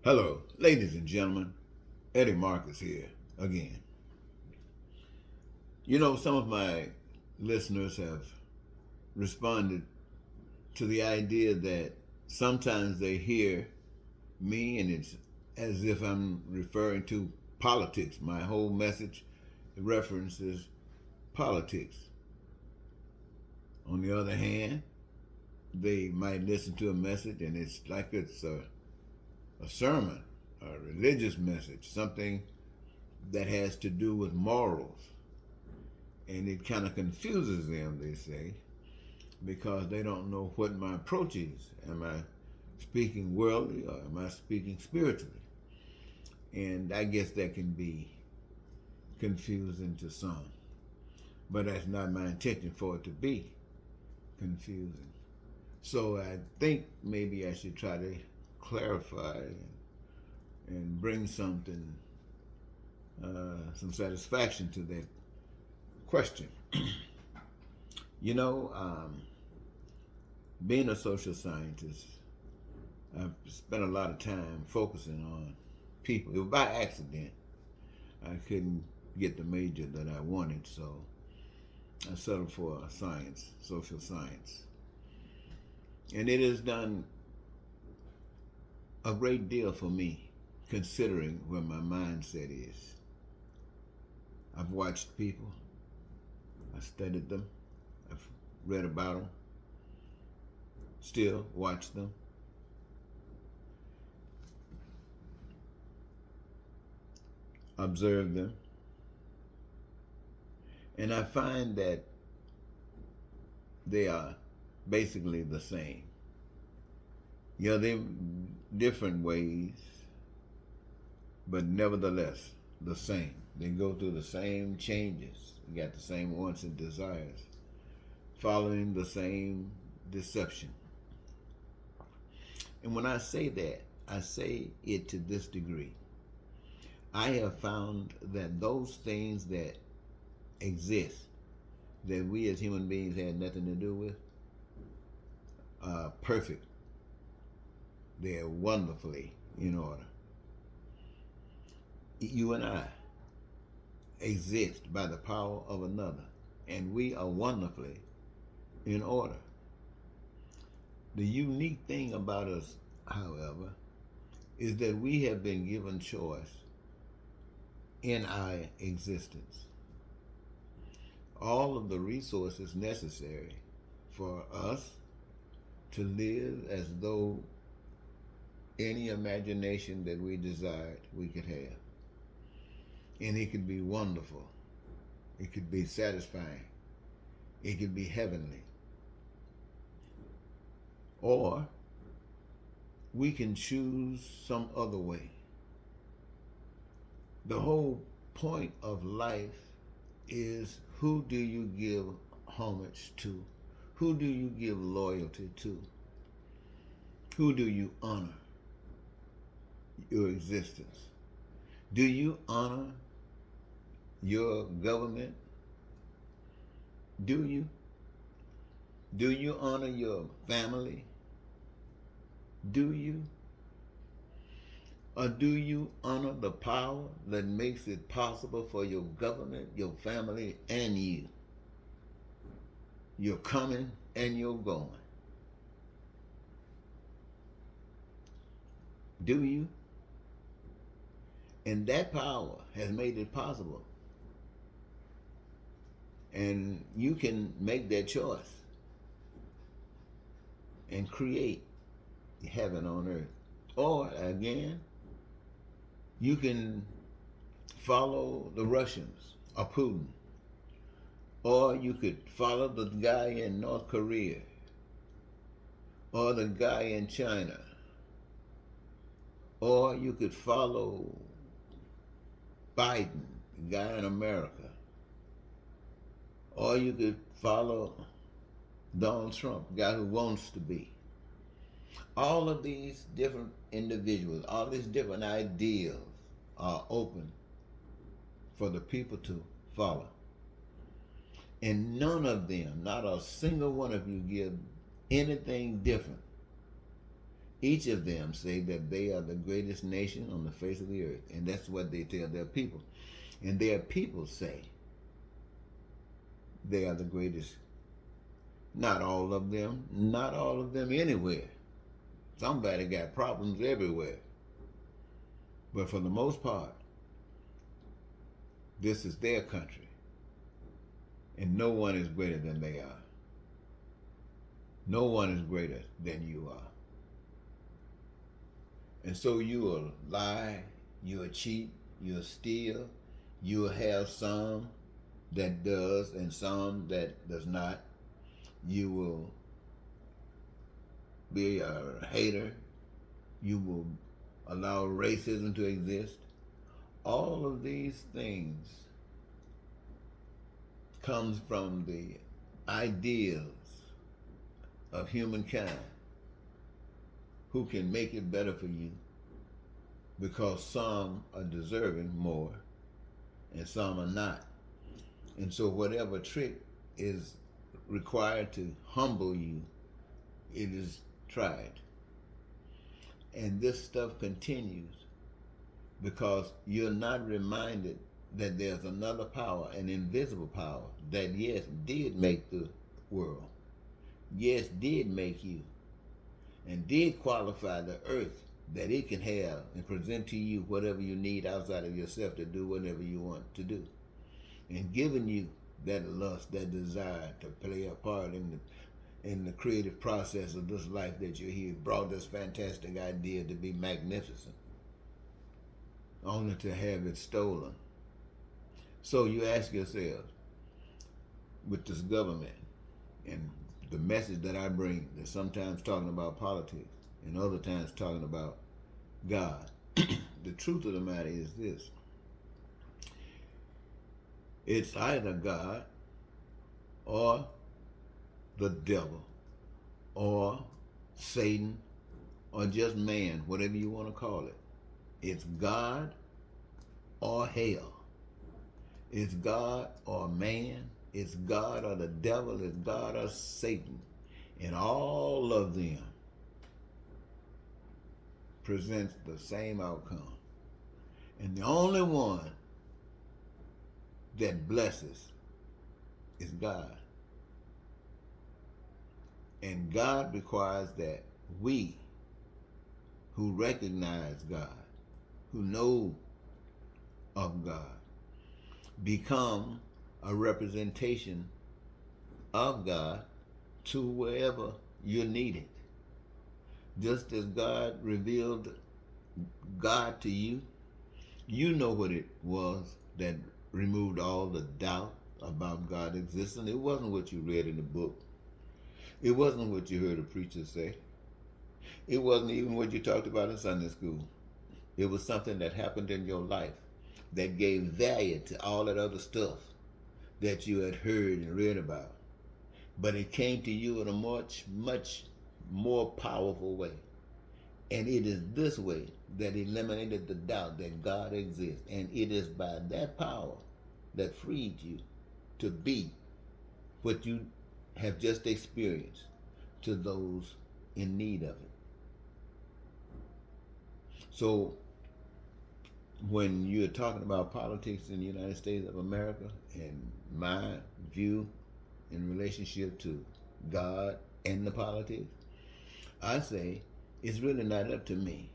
Hello, ladies and gentlemen. Eddie Marcus here again. You know, some of my listeners have responded to the idea that sometimes they hear me and it's as if I'm referring to politics. My whole message references politics. On the other hand, they might listen to a message and it's like it's a sermon, a religious message, something that has to do with morals. And it kind of confuses them, they say, because they don't know what my approach is. Am I speaking worldly or am I speaking spiritually? And I guess that can be confusing to some. But that's not my intention for it to be confusing. So I think maybe I should try to clarify and bring something, some satisfaction to that question. You know, being a social scientist, I've spent a lot of time focusing on people. It was by accident. I couldn't get the major that I wanted, so I settled for science, social science. And it has done a great deal for me, considering where my mindset is. I've watched people, I've studied them, I've read about them, still watch them. Observe them. And I find that they are basically the same. You know, they're different ways, but nevertheless the same. They go through the same changes. You got the same wants and desires, following the same deception. And when I say that, I say it to this degree. I have found that those things that exist that we as human beings had nothing to do with are perfect. They're wonderfully in order. You and I exist by the power of another, and we are wonderfully in order. The unique thing about us, however, is that we have been given choice in our existence. All of the resources necessary for us to live as though any imagination that we desired we could have. And it could be wonderful. It could be satisfying. It could be heavenly. Or we can choose some other way. The whole point of life is, who do you give homage to? Who do you give loyalty to? Who do you honor your existence? Do you honor your government? Do you? Do you honor your family? Do you? Or do you honor the power that makes it possible for your government, your family, and you? You're coming and you're going. Do you? And that power has made it possible. And you can make that choice and create heaven on earth. Or again, you can follow the Russians or Putin. Or you could follow the guy in North Korea or the guy in China. Or you could follow Biden, the guy in America. Or you could follow Donald Trump, the guy who wants to be. All of these different individuals, all these different ideals are open for the people to follow. And none of them, not a single one of you, give anything different Each of them say that they are the greatest nation on the face of the earth, and that's what they tell their people. And their people say they are the greatest. Not all of them, not all of them anywhere. Somebody got problems everywhere. But for the most part, this is their country. And no one is greater than they are. No one is greater than you are. And so you will lie, you will cheat, you will steal, you will have some that does and some that does not. You will be a hater. You will allow racism to exist. All of these things comes from the ideals of humankind who can make it better for you because some are deserving more and some are not. And so whatever trick is required to humble you, it is tried. And this stuff continues because you're not reminded that there's another power, an invisible power, that yes, did make the world. Yes, did make you. And did qualify the earth that it can have and present to you whatever you need outside of yourself to do whatever you want to do. And giving you that lust, that desire to play a part in the creative process of this life that you're here, brought this fantastic idea to be magnificent, only to have it stolen. So you ask yourself, with this government and the message that I bring, that sometimes talking about politics and other times talking about God, the truth of the matter is this. It's either God or the devil or Satan or just man, whatever you want to call it. It's God or hell. It's God or man. It's God or the devil. It's God or Satan. And all of them presents the same outcome. And the only one that blesses is God. And God requires that we who recognize God, who know of God, become a representation of God to wherever you're needed. Just as God revealed God to you, you know what it was that removed all the doubt about God's existence. It wasn't what you read in the book. It wasn't what you heard a preacher say. It wasn't even what you talked about in Sunday school. It was something that happened in your life that gave value to all that other stuff that you had heard and read about. But it came to you in a much, much more powerful way. And it is this way that eliminated the doubt that God exists. And it is by that power that freed you to be what you have just experienced to those in need of it. So when you're talking about politics in the United States of America and my view in relationship to God and the politics, I say it's really not up to me.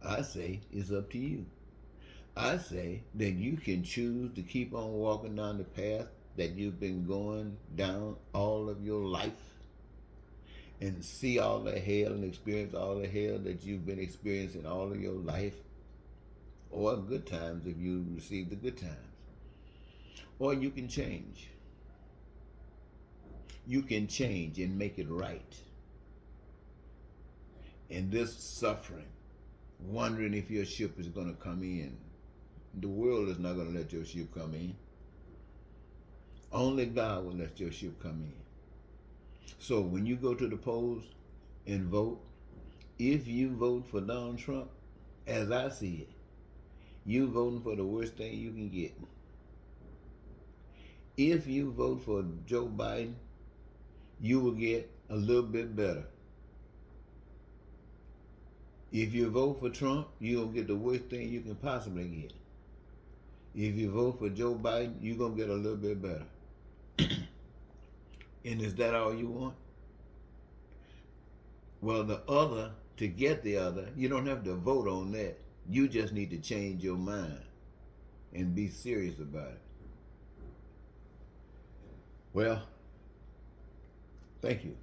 I say it's up to you. I say that you can choose to keep on walking down the path that you've been going down all of your life and see all the hell and experience all the hell that you've been experiencing all of your life, or good times if you receive the good times. Or you can change. You can change and make it right. And this suffering, wondering if your ship is going to come in, the world is not going to let your ship come in. Only God will let your ship come in. So when you go to the polls and vote, if you vote for Donald Trump, as I see it, you voting for the worst thing you can get. If you vote for Joe Biden, you will get a little bit better. If you vote for Trump, you're going to get the worst thing you can possibly get. If you vote for Joe Biden, you're going to get a little bit better. And is that all you want? Well, the other, to get the other, you don't have to vote on that. You just need to change your mind and be serious about it. Well, thank you.